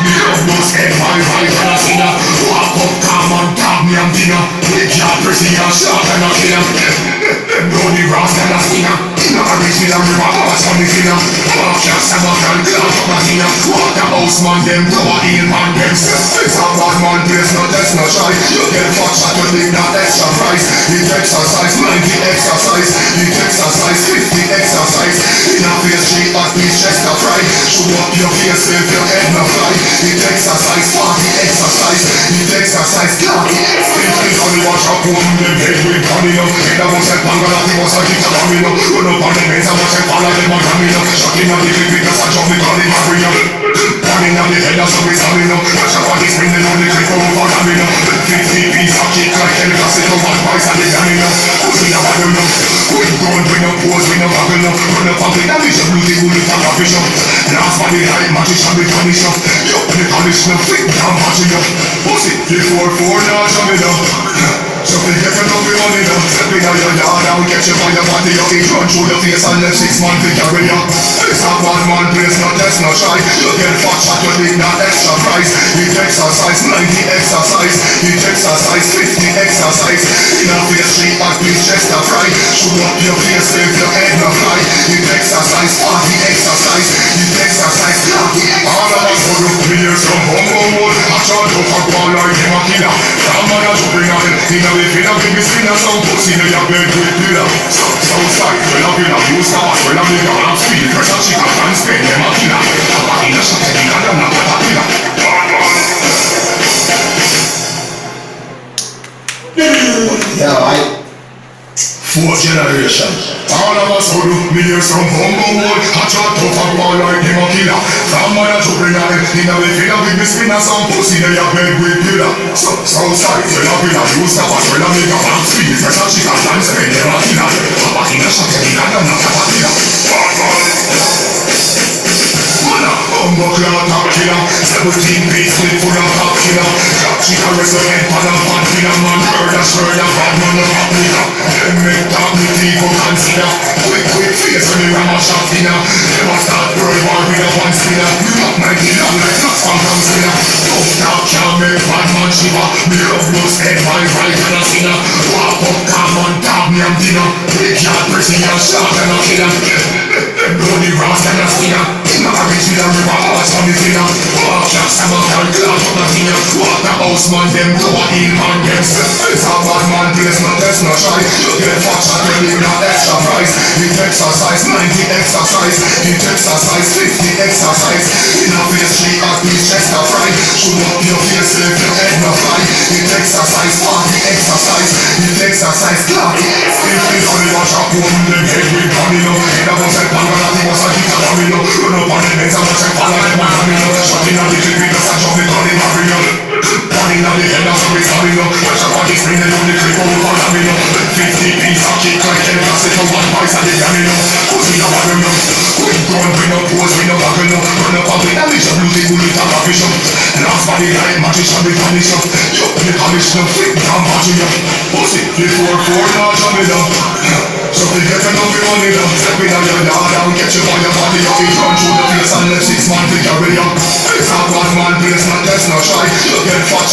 Me love no skin, my right and a sinner. Walk up, come on, dog me and dinner. Big yard, prissy and sharp and a killer. Bloody brass and a stinger. Inna a rich in a river, horse on the finner. Walk your stomach and clock up a dinner. Waterhouse man, them blower in man, them. It's a bad man place, no test, no try. You get fat shot, you think that extra price. It exercise, 90 exercise. It exercise, 50 exercise. In a face street, at least chest a fry. Show up your face, if your head no fly. It exercise, 40 exercise. It exercise, clock. It's only watch up on them head with money up. In the most panga that he was a kick a coming up. Run up on the mains and watch them follow them on coming up. Shocking on the big fingers and jump me calling my bring up. Running on the head of some is coming up. Watch your body spinning on the cliff over coming up. 50 piece of kick like any cassette of one price and the coming up. Who's in a battle up? Quick gun, bring up pose, bring up buckle up. Run up on the damage of beauty, who lift up a fish up. Last body high, magician be punish up. Yo, the punish up, fit down, matching up. Pussy, the 4-4 now, jumping up. So we get enough with money now. Step in your yard and catch you by your body. You eat run through your face and left 6 months to carry up. It's a one man place, not test, not try. You get fat shot, you need that extra price. It exercise, 90 exercise. It exercise, 50 exercise. In a face street, at least chest a fry. Show up your face, if your head no fly. It exercise, 40 exercise. It exercise, all of us go look me here some humble. I charge up a ball like him a killer. From man a jumping on it. If you don't give me spin or some pussy, then you're bed with pillar. Southside, well I'm in a use now. Well I'm in a half speed. Pressure chick up and spin them a killer. I'm in a shot, I'm in a damn not a killer. Yeah, right. 4th generation. All of us who do me hear some humble word. I try to fuck ball like him a killer. From man a jumping on it. In a way, if you don't give me spin or some pussy, then you're bed with pillar. Southside, well I'm in a use now. Well I'm in a half speed. Pressure chick up and spin them a killer. I'm in a shot, I'm in a damn not a killer. Bumbo clown top killer. 17 piece clip full of top killer. Drop chick a resident pan a pan killer. Man murder, bad man a pop nigga. Them make top me people consider. Quick face when they ram a shot dinner. Them a start world war with a one spinner. You got 90 long like nuts from spinner. Tough top can't make bad man shiver. Me love no head my right and a sinner. Walk up calm on dog me and dinner. Big yard pressing and sharp and a killer. Bloody brass and a stinger. Inna a rich in a river, horse on the finner. Walk your stomach and clock up a dinner. Waterhouse man, them blower in man, them. It's a bad man place, no test, no try. You get fat shot, you need that extra price. It exercise, 90 exercise. It exercise, 50 exercise. In a face street, at least chest a fry. Show up your face, if your head no fly. It exercise, 40 exercise. It exercise, clock. It's only watch up on them head with money now. In a most panga that he was a kick a coming up. Run up on the mains and watch them follow them on coming up. Shotting on the clip, we just a jump it on him a bring up. Running on the head of some is coming up. Watch your body spinning on the clip, over coming up. 50 piece of kick like any cassette of one price and the coming up. Who's in a bottom up? Quick gun, bring up pose, bring up buckle up. Run up on the damage of beauty, who lift up a fish up. Last body like magician be punish up. Yo, the punish up, fit down, matching up. Pussy, the 4-4 now jumping up. So we get enough with money now. Step in your yard and catch you by your body. You eat run through the face and left 6 months to carry up. It's a one man place, not test, no try. You get fat